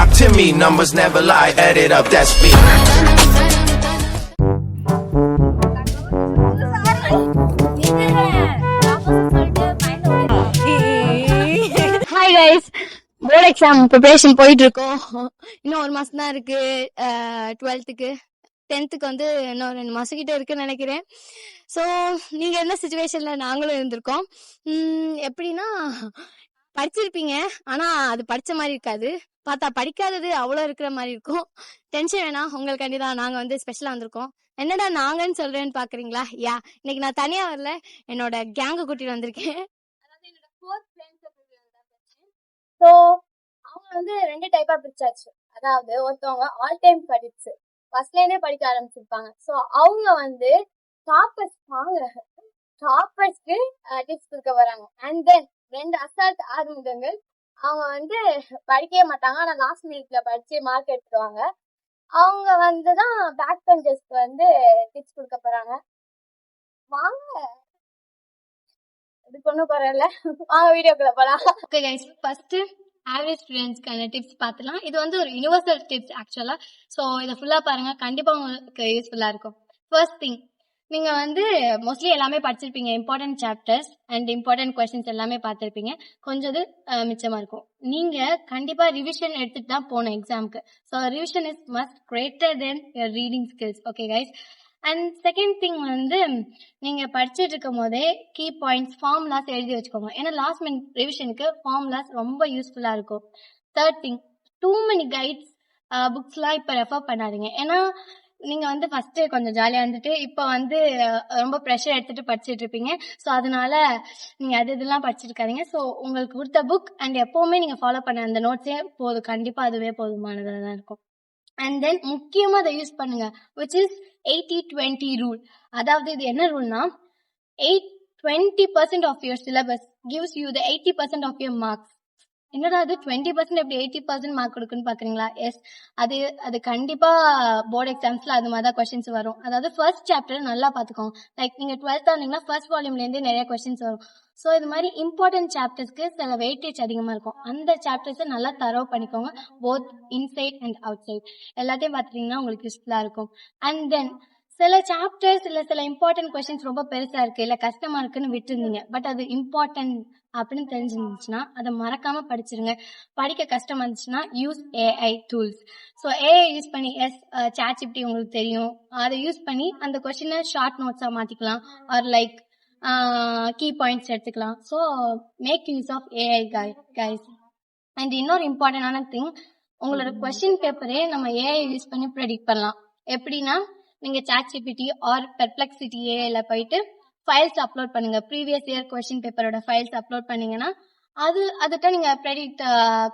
Talk to me, numbers never lie, add it up, that's me. Hi guys, board exam preparation போயிட்டு இருக்கோம். இன்னும் ஒரு மாசம் தான் இருக்கு. 12th-க்கு 10th-க்கு வந்து இன்னும் 2 மாசம் கிட்ட இருக்குன்னு நினைக்கிறேன். ஸோ நீங்க என்ன சுச்சுவேஷன்ல நாங்களும் இருந்திருக்கோம். எப்படின்னா, படிச்சிருப்பீங்க, ஆனா அது படிச்ச மாதிரி இருக்காது. பார்த்தா படிக்காதது அவ்வளோ இருக்கிற மாதிரி இருக்கும். டென்ஷன் வேணாம், உங்களுக்காண்டி தான் நாங்க வந்து ஸ்பெஷலா வந்திருக்கோம். என்னடா நாங்கன்னு சொல்றேன்னு பாக்குறீங்களா? இன்னைக்கு நான் தனியா வரல, என்னோட கேங்க கூட்டிட்டு வந்திருக்கேன். அதாவது என்னோட 4th ஃப்ரெண்ட்ஸ் ஸோ அவங்க வந்து 2 டைப்பா பிரிச்சாச்சு. அதாவது ஒருத்தவங்க ஆல் டைம் படிப்ஸ், ஃபர்ஸ்ட்லேருந்தே படிக்க ஆரம்பிச்சிருப்பாங்க. ஸோ அவங்க வந்து டாப்பர்ஸ்க்கு டிப்ஸ் கொடுக்க வராங்க. அண்ட் தென் 2 அசால்ட் ஆறுமுகங்கள், அவங்க வந்து படிக்கவே மாட்டாங்க, ஆனா லாஸ்ட் மினிட்ல படிச்சு மார்க் எடுத்துருவாங்க. அவங்க வந்து தான் பேக் பெஞ்சர்ஸ்க்கு வந்து டிப்ஸ் கொடுக்க போறாங்க. வாங்க, இது கொண்டு போறல, வாங்க வீடியோக்குள்ள போலாம். ஓகே கைஸ், ஃபர்ஸ்ட் ஆவரேஜ் ஸ்டூடெண்ட்ஸ்க்கான டிப்ஸ் பார்த்துலாம். இது வந்து ஒரு யூனிவர்சல் டிப்ஸ் ஆக்சுவலா. ஸோ இதை ஃபுல்லா பாருங்க, கண்டிப்பா உங்களுக்கு யூஸ்ஃபுல்லா இருக்கும். ஃபர்ஸ்ட் திங், நீங்க வந்து மோஸ்ட்லி எல்லாமே படிச்சிருப்பீங்க. Important chapters and important questions எல்லாமே பார்த்துருப்பீங்க. கொஞ்சம் இது மிச்சமா இருக்கும். நீங்க கண்டிப்பா ரிவிஷன் எடுத்துட்டு தான் போகணும் எக்ஸாமுக்கு. So revision is must greater then your reading skills. Okay guys. And second thing வந்து, நீங்க படிச்சுட்டு இருக்கும் போதே கீ பாயிண்ட்ஸ், ஃபார்முலாஸ் எழுதி வச்சுக்கோங்க. ஏன்னா லாஸ்ட் மினிட் ரிவிஷனுக்கு ஃபார்முலாஸ் ரொம்ப யூஸ்ஃபுல்லா இருக்கும். Third thing, too many guides புக்ஸ்லாம் இப்போ ரெஃபர் பண்ணாதீங்க. ஏன்னா நீங்க வந்து ஃபர்ஸ்ட் கொஞ்சம் ஜாலியா இருந்துட்டு இப்போ வந்து ரொம்ப ப்ரெஷர் எடுத்துட்டு படிச்சுட்டு இருப்பீங்க. ஸோ அதனால நீங்க இதெல்லாம் படிச்சுட்டு இருக்காதீங்க. ஸோ உங்களுக்கு கொடுத்த புக் அண்ட் எப்பவுமே நீங்க ஃபாலோ பண்ண அந்த நோட்ஸே போதும், கண்டிப்பா அதுவே போதுமானதாக தான் இருக்கும். அண்ட் தென் முக்கியமா அதை யூஸ் பண்ணுங்க, விச் இஸ் 80-20 ரூல். அதாவது இது என்ன ரூல்னா, 20% of your syllabus gives you the 80% of your marks. என்னடா அது 20% எப்படி 80% மார்க் கொடுக்குன்னு பாக்குறீங்களா? எஸ், அது கண்டிப்பா போர்டு எக்ஸாம்ஸ்ல அது மாதிரி தான் கொஸ்டின்ஸ் வரும். அதாவது ஃபர்ஸ்ட் சாப்டர் நல்லா பாத்துக்கோங்க. லைக் நீங்க 12th வந்தீங்கன்னா ஃபர்ஸ்ட் வால்யூம்ல இருந்தே நிறைய கொஸ்டின்ஸ் வரும். ஸோ இது மாதிரி இம்பார்ட்டன்ட் சாப்டர்ஸ்க்கு சில வெயிட்டேஜ் அதிகமா இருக்கும். அந்த சாப்டர்ஸை நல்லா தரவு பண்ணிக்கோங்க, both inside and outside. எல்லாத்தையும் பார்த்துட்டீங்கன்னா உங்களுக்கு யூஸ்ஃபுல்லா இருக்கும். அண்ட் தென் சில சாப்டர்ஸ் இல்ல சில இம்பார்ட்டன்ட் கொஸ்டின்ஸ் ரொம்ப பெருசா இருக்கு, இல்ல கஷ்டமா இருக்குன்னு விட்டுருந்தீங்க, பட் அது இம்பார்ட்டன்ட் அப்படின்னு தெரிஞ்சிருந்துச்சுன்னா அதை மறக்காம படிச்சிருங்க. படிக்க கஷ்டமா இருந்துச்சுன்னா use AI tools. So AI use பண்ணி, ChatGPT உங்களுக்கு தெரியும், அதை யூஸ் பண்ணி அந்த கொஸ்டினை ஷார்ட் நோட்ஸா மாத்திக்கலாம், ஆர் லைக் கீ பாயிண்ட்ஸ் எடுத்துக்கலாம். So make use of AI guys. And இன்னொரு இம்பார்ட்டன்டான திங், உங்களோட கொஸ்டின் பேப்பரே நம்ம ஏஐ யூஸ் பண்ணி ப்ரெடிக்ட் பண்ணலாம். எப்படின்னா, நீங்க ChatGPT ஆர் பெர்ப்ளெக்சிட்டி ஏஐல போயிட்டு ஃபைல்ஸ் அப்லோட் பண்ணுங்க. ப்ரீவியஸ் இயர் கொஸ்டின் பேப்பரோட ஃபைல்ஸ் அப்லோட் பண்ணீங்கன்னா அதுட்ட நீங்க ப்ரெடிக்ட்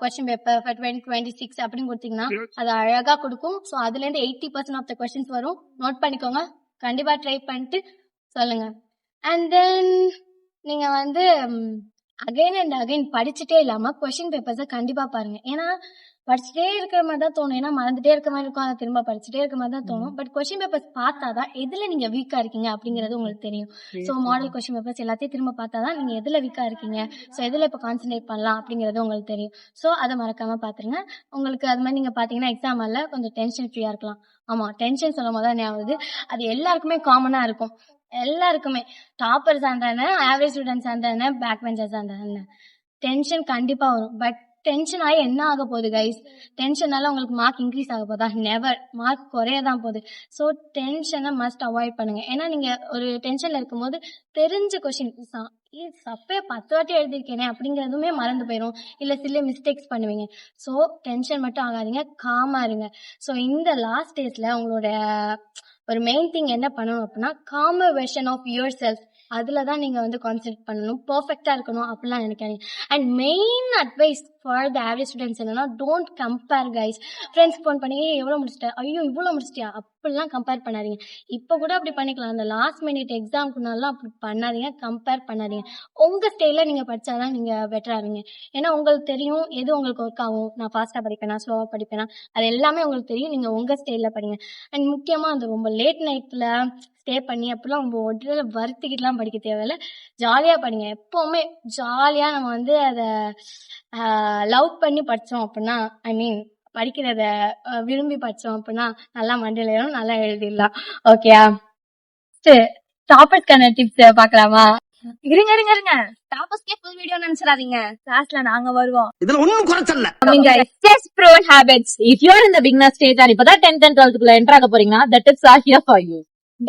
கொஸ்டின் பேப்பர் ஃபார் 2026 அப்படின்னு கொடுத்தீங்கன்னா அது அழகா கொடுக்கும். ஸோ அதுல இருந்து 80% ஆஃப் த கொஸ்டின்ஸ் வரும். நோட் பண்ணிக்கோங்க, கண்டிப்பா ட்ரை பண்ணிட்டு சொல்லுங்க. அண்ட் தென் நீங்க வந்து அகைன் அண்ட் அகைன் படிச்சுட்டே இல்லாம கொஸ்டின் பேப்பர்ஸை கண்டிப்பா பாருங்க. ஏன்னா படிச்சுட்டே இருக்கிற மாதிரி தான் தோணும், ஏன்னா மறந்துட்டே இருக்க மாதிரி இருக்கும், அதை திரும்ப படிச்சுட்டே இருக்க மாதிரி தான் தோணும். பட் கொஸ்டின் பேப்பர்ஸ் பார்த்தாதான் எதுல நீங்க வீக்கா இருக்கீங்க அப்படிங்கிறது உங்களுக்கு தெரியும். ஸோ மாடல் கொஸ்டின் பேப்பர்ஸ் எல்லாத்தையும் திரும்ப பார்த்தாதான் நீங்க எதுல வீக்கா இருக்கீங்க, ஸோ எதுல இப்போ கான்சென்ட்ரேட் பண்ணலாம் அப்படிங்கிறது உங்களுக்கு தெரியும். ஸோ அதை மறக்காம பாத்துருங்க. உங்களுக்கு அது மாதிரி நீங்க பாத்தீங்கன்னா எக்ஸாம் ஹால்ல கொஞ்சம் டென்ஷன் ஃப்ரீயா இருக்கலாம். ஆமா, டென்ஷன் சொல்லும் போது தான் ஞாபகம், அது எல்லாருக்குமே காமனா இருக்கும். எல்லாருக்குமே, டாப்பர்ஸ் இருந்தானே, ஆவரேஜ் ஸ்டூடெண்ட்ஸ் இருந்தானே, பேக் பெஞ்சர்ஸ் இருந்தானே, டென்ஷன் கண்டிப்பா வரும். பட் டென்ஷன் ஆகி என்ன ஆக போகுது கைஸ்? டென்ஷனால உங்களுக்கு மார்க் இன்க்ரீஸ் ஆக போதா? நெவர், மார்க் குறையதான் போகுது. ஸோ டென்ஷனை மஸ்ட் அவாய்ட் பண்ணுங்க. ஏன்னா நீங்க ஒரு டென்ஷன்ல இருக்கும்போது தெரிஞ்ச கொஸ்டின் அப்பயே 10 வாட்டி எழுதிருக்கேனே அப்படிங்கிறதுமே மறந்து போயிடும், இல்ல சில மிஸ்டேக்ஸ் பண்ணுவீங்க. ஸோ டென்ஷன் மட்டும் ஆகாதீங்க, காமா இருங்க. ஸோ இந்த லாஸ்ட் டேஸ்ல உங்களோட ஒரு மெயின் திங் என்ன பண்ணணும் அப்படின்னா, காமர் வெர்ஷன் ஆஃப் யுவர் செல்ஃப், அதுலதான் நீங்க வந்து கான்சென்ட்ரேட் பண்ணணும், பெர்ஃபெக்டா இருக்கணும் அப்படிலாம் நினைக்காதீங்க. And main advice for the average students என்னன்னா, don't compare guys. Friends phone பண்ணி எவ்வளோ முடிச்சிட்டேன், ஐயோ இவ்வளோ முடிச்சிட்டியா, அப்படிலாம் கம்பேர் பண்ணாதீங்க. இப்போ கூட அப்படி பண்ணிக்கலாம், அந்த லாஸ்ட் மினிட் எக்ஸாம்க்குனாலாம் அப்படி பண்ணாதீங்க, கம்பேர் பண்ணாதீங்க. உங்க ஸ்டைல நீங்க படிச்சாதான் நீங்க பெட்டரா இருங்க. ஏன்னா உங்களுக்கு தெரியும் எது உங்களுக்கு ஒர்க் ஆகும், நான் ஃபாஸ்டா படிப்பேனா ஸ்லோவா படிப்பேனா, அது எல்லாமே உங்களுக்கு தெரியும். நீங்க உங்க ஸ்டைல படிங்க. அண்ட் முக்கியமா அந்த ரொம்ப லேட் நைட்ல ஸ்டே பண்ணி அப்படிலாம் ரொம்ப உடல வருத்திக்கிட்டுலாம் படிக்க தேவையில்ல, ஜாலியா படிங்க. எப்பவுமே ஜாலியா நம்ம வந்து அதை லவ் பண்ணி படிச்சோம் அப்படின்னா, ஐ மீன் படிக்கிறத விரும்பி படிச்சோம் அப்படின்னா நல்லா மண்டையில ஏறும், நல்லா எழுதிடலாம். ஓகேயா? டாப்பர்ஸ்க்கான டிப்ஸ் பார்க்கலாமா? இருங்க இருங்க இருங்க டாப்பர்ஸ்க்கே ஃபுல் வீடியோ நினைச்சிடாதீங்க. கிளாஸ்ல நாங்க வருவோம். இதுல ஒண்ணும் குறைச்சல்ல. Just proven habits. If you're in the beginner stage and இப்பதான் 10th and 12th குள்ள enter ஆக போறீங்கன்னா the tips are here for you.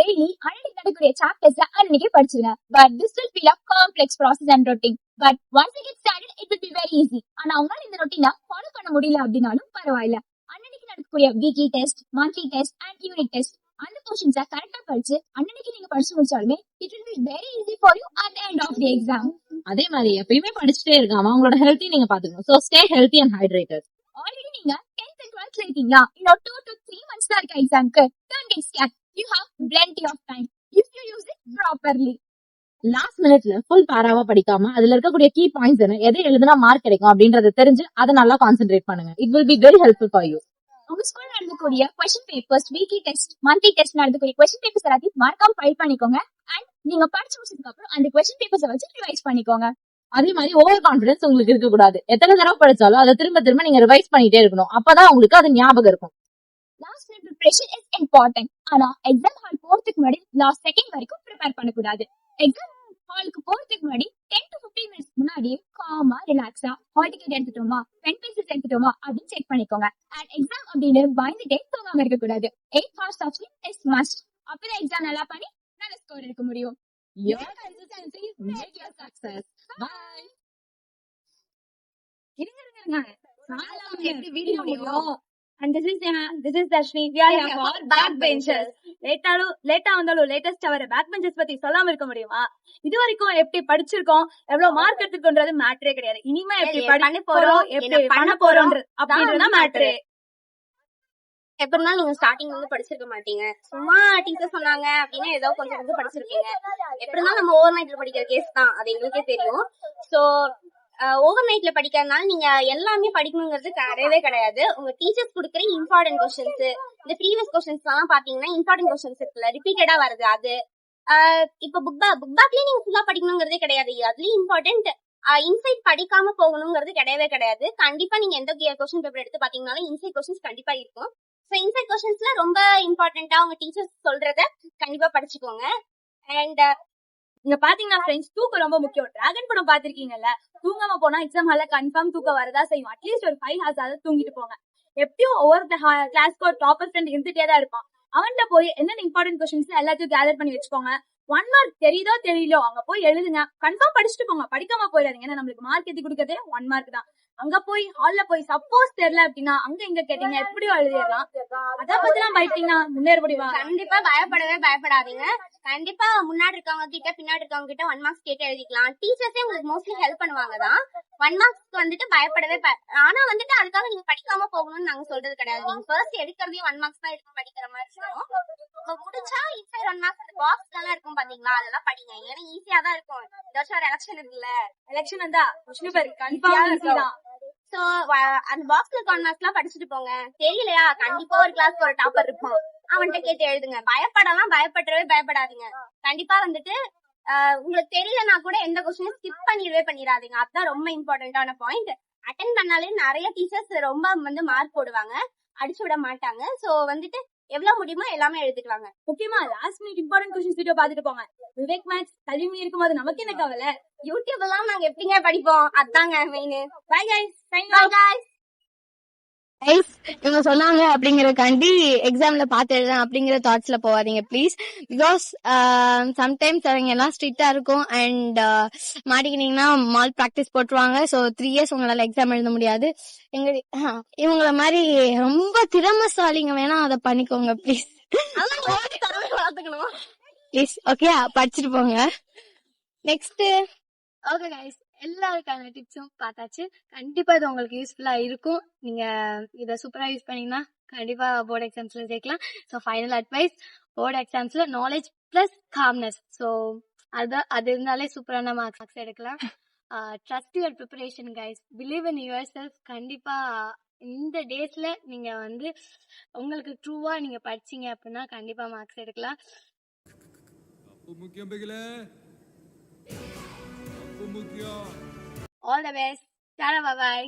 Daily அன்னைக்கு நடக்கக்கூடிய சாப்டர்ஸ் அன்னைக்கே படிச்சிருங்க. But this will feel a complex process and routine. But once you get started, it will be very easy. ஆனா உங்களால இந்த ரொட்டீனை follow பண்ண முடியல அப்படின்னாலும் பரவாயில்ல. அன்னைக்கு நடக்கக்கூடிய weekly test, monthly test and unit test அந்த கொஸ்டின்ஸை கரெக்டா படிச்சு அன்னைக்கு நீங்க படிச்சு முடிச்சாலுமே it will be very easy for you at the end of the exam. அதே மாதிரி எப்பயுமே படிச்சுட்டே இருக்காம உங்களோட ஹெல்த்தையும் நீங்க பாத்துக்கணும். So stay healthy and hydrated. Already நீங்க 10th and 12th இருக்கீங்களா? இன்னும் 2 to 3 months தான் இருக்க எக்ஸாம்க்கு. Don't get scared. You have plenty of time if you use it properly. Last மினிட்ல ஃபுல் பாராவா படிக்காம அதுல இருக்கக்கூடிய கீ பாயிண்ட்ஸ் என்ன, எதை எழுதுனா மார்க் கிடைக்கும் அப்படின்றத தெரிஞ்சு அதை நல்லா கான்சென்ட்ரேட் பண்ணுங்க. It will be very helpful for you. உங்க ஸ்கூல்ல நடக்கக்கூடிய question papers, weekly test, monthly test நடக்கக்கூடிய கொஸ்டின் பேப்பர்ஸ் எல்லாத்தையும் மறக்காம ஃபைல் பண்ணிக்கோங்க. அண்ட் நீங்க படிச்சு முடிச்சதுக்கு அப்புறம் அந்த கொஸ்டின் பேப்பர்ஸ் வச்சு ரிவைஸ் பண்ணிக்கோங்க. அதே மாதிரி ஓவர் கான்பிடன்ஸ் உங்களுக்கு இருக்க கூடாது. எத்தனை தடவை படிச்சாலும் அதை திரும்ப திரும்ப நீங்க ரிவைஸ் பண்ணிட்டே இருக்கணும். அப்பதான் உங்களுக்கு அது ஞாபகம் இருக்கும். Last minute preparation is important. ஆனா எக்ஸாம் ஹால் போறதுக்கு முன்னாடி லாஸ்ட் செகண்ட் வரைக்கும் ப்ரிப்பேர் பண்ணக்கூடாது. எக்ஸாம் ஹாலுக்கு போறதுக்கு முன்னாடி 10 to 15 மினிட்ஸ் முன்னாடியே காமா ரிலாக்ஸா ஹால் டிக்கெட் எடுத்துட்டோமா, பென் பென்சில்ஸ் எடுத்துட்டோமா அப்படின்னு செக் பண்ணிக்கோங்க. அண்ட் எக்ஸாம் அப்படின்னு பயந்துட்டே தூங்காம இருக்க கூடாது. 8 hours of sleep is must. அப்பதான் எக்ஸாம் நல்லா பண்ணி நல்ல ஸ்கோர் எடுக்க முடியும். Your consistency make your success. Bye. இருங்க சாயலாம் எப்படி வீடியோ முடியும்? And this is Darshini. We are here for backbenchers. லேட்டா வந்தாலும் லேட்டஸ்ட் அவர் பேக்பெஞ்சர்ஸ் பத்தி சொல்லாம இருக்க முடியுமா? இது வரைக்கும் எப்படி படிச்சிருக்கோம், எவ்வளவு மார்க் எடுத்துக்கோன்றது மேட்டரே கிடையாது. இனிமே எப்படி பண்ண போறோம், எப்படி பண்ண போறோம் அப்படின்றதுதான் மேட்டரே. எப்படின்னா நீங்க ஸ்டார்டிங் வந்து படிச்சிருக்க மாட்டீங்க. சும்மா டீச்சர் சொன்னாங்க அப்படின்னா ஏதோ கொஞ்சம் கொஞ்சம் படிச்சிருப்பீங்க. எப்படின்னா நம்ம ஓவர் நைட்ல படிக்கிற கேஸ் தான், அது எங்களுக்கே தெரியும். சோ ஓவர் நைட்ல படிக்கிறதுனால நீங்க எல்லாமே படிக்கணுங்கிறது கிடையவே கிடையாது. உங்க டீச்சர்ஸ் கொடுக்குற இம்பார்ட்டன்ட் கொஸ்டின்ஸ், இந்த ப்ரீவியஸ் கொஸ்டின்ஸ் எல்லாம் பாத்தீங்கன்னா இம்பார்ட்டன்ட் கொஸ்டின்ஸ் இருக்குல்ல, ரிப்பீட்டடா வருது. அது இப்ப புக் பேக்லயே நீங்க ஃபுல்லா படிக்கணுங்கிறதே கிடையாது. அதுலயும் இம்பார்ட்டன்ட் இன்சைட் படிக்காம போகணுங்கிறது கிடையவே கிடையாது. கண்டிப்பா நீங்க எந்த கொஸ்டின் பேப்பர் எடுத்து பாத்தீங்கன்னாலும் இன்சைட் கொஸ்டின்ஸ் கண்டிப்பா இருக்கும். ஸோ இன்சைட் கொஸ்டின்ஸ்ல ரொம்ப இம்பார்ட்டன்டா உங்க டீச்சர்ஸ் சொல்றத கண்டிப்பா படிச்சுக்கோங்க. அண்ட் இங்க பாத்தீங்கன்னா ஃப்ரெண்ட்ஸ், தூக்கம் ரொம்ப முக்கியம். டிராகன் படம் பாத்திருக்கீங்கல்ல, தூங்காம போனா எக்ஸாம் ஹால்ல கன்ஃபார்ம் தூக்கம் வரதா செய்யும். அட்லீஸ்ட் ஒரு 5 hours ஆவது தூங்கிட்டு போங்க. எப்படியும் ஒவ்வொரு கிளாஸ்க்கு ஒரு டாப்பர் ஃப்ரெண்ட் இருந்துட்டே தான் இருப்பான். அவன்கிட்ட போய் என்னென்ன இம்பார்ட்டன்ட் கொஸ்டின்ஸ் எல்லாத்தையும் கேதர் பண்ணி வச்சுக்கோங்க. 1 மார்க் தெரியுதோ தெரியலையோ அங்க போய் எழுதுங்க. கன்ஃபார்ம் படிச்சுட்டு போங்க, படிக்காம போயிடாதீங்க. ஏன்னா நம்மளுக்கு மார்க் எத்தி கொடுக்கறதே 1 மார்க் தான். அங்க போய் ஹால்ல போய் சப்போஸ் தெரியல அப்படின்னா அங்க எங்க கேட்டீங்க எப்படியோ எழுதிடலாம். அத பத்தி எல்லாம் பயப்பட்டீங்கன்னா முன்னேற முடியுமா? கண்டிப்பா பயப்படாதீங்க. கண்டிப்பா முன்னாடி இருக்கவங்க கிட்ட பின்னாடி இருக்கவங்க கிட்ட 1 மார்க்ஸ் கேட்டு எழுதிக்கலாம். டீச்சர்ஸே உங்களுக்கு மோஸ்ட்லி ஹெல்ப் பண்ணுவாங்க தான். 1 மார்க்ஸ்க்கு வந்துட்டு ஆனா வந்துட்டு அதுக்காக நீங்க படிக்காம போகணும்னு நாங்க சொல்றது கிடையாது. நீங்க ஃபர்ஸ்ட் எடுக்கிறதே 1 மார்க்ஸ் தான் எடுத்து படிக்கிற மாதிரி இருக்கும். முடிச்சா இன்சைட் 1 மார்க்ஸ் பாக்ஸ் எல்லாம் இருக்கும் பாத்தீங்களா, அதெல்லாம் படிங்க. ஏன்னா ஈஸியா தான் இருக்கும். ஏதாச்சும் ஒரு எலெக்ஷன் இருக்குல்ல, எலெக்ஷன் வந்தா கன்ஃபார்ம். சோ அந்த பாக்ஸ்ல இருக்க 1 மார்க்ஸ் எல்லாம் படிச்சுட்டு போங்க. தெரியலையா கண்டிப்பா ஒரு கிளாஸ்க்கு ஒரு டாப்பர் இருப்பான், அவன்கிட்ட கேட்டு எழுதுங்க. பயப்படாதீங்க. கண்டிப்பா வந்துட்டு உங்களுக்கு தெரியலனா கூட எந்த கொஸ்டினும் ஸ்கிப் பண்ணிடாதீங்க. அதுதான் ரொம்ப இம்பார்ட்டன்டான பாயிண்ட். அட்டென்ட் பண்ணாலே நிறைய டீச்சர்ஸ் ரொம்ப வந்து மார்க் போடுவாங்க, அடிச்சு விட மாட்டாங்க. சோ வந்துட்டு எவ்வளவு முடியுமோ எல்லாமே எழுதிக்கலாங்க. முக்கியமா last minute important questions video பாத்துட்டு போங்க. விவேக் மேக்ஸ் கல்வி இருக்கும்போது நமக்கு என்ன கவலை? யூடியூப் எல்லாம் நாங்க எப்படிங்க படிப்போம், அதாங்க மெயின். Bye guys. இவங்க சொன்னாங்க அப்படிங்கறதுக்காண்டி எக்ஸாம்ல பாத்து எழுதலாம் அப்படிங்கிற தாட்ஸ்ல போவாதீங்க ப்ளீஸ். பிகாஸ் சம்டைம்ஸ் அவங்க எல்லாம் ஸ்ட்ரிக்டா இருக்கும் அண்ட் மாட்டிக்கிட்டீங்கன்னா மால் பிராக்டிஸ் போட்டுருவாங்க. ஸோ 3 years உங்களால எக்ஸாம் எழுத முடியாது. இவங்கள மாதிரி ரொம்ப திறமைசாலிங்க வேணா அதை பண்ணிக்கோங்க ப்ளீஸ். வளர்த்துக்கணும் ப்ளீஸ். ஓகே, படிச்சுட்டு போங்க. நெக்ஸ்ட் ஓகே கைஸ், எல்லாருக்கான டிப்ஸும் பார்த்தாச்சு. கண்டிப்பா இது உங்களுக்கு யூஸ்ஃபுல்லா இருக்கும். நீங்க இதை சூப்பரா யூஸ் பண்ணீங்கன்னா கண்டிப்பா போர்டு எக்ஸாம்ஸ்ல ஜெயிக்கலாம். ஸோ ஃபைனல் அட்வைஸ், போர்டு எக்ஸாம்ஸ்ல நாலேஜ் பிளஸ் காம்னஸ். ஸோ அது இருந்தாலே சூப்பரான மார்க்ஸ் எடுக்கலாம். Trust your preparation guys, believe in yourself. கண்டிப்பா இந்த டேஸ்ல நீங்க வந்து உங்களுக்கு ட்ரூவா நீங்க படிச்சீங்க அப்படின்னா கண்டிப்பா மார்க்ஸ் எடுக்கலாம். All the best. Bye bye.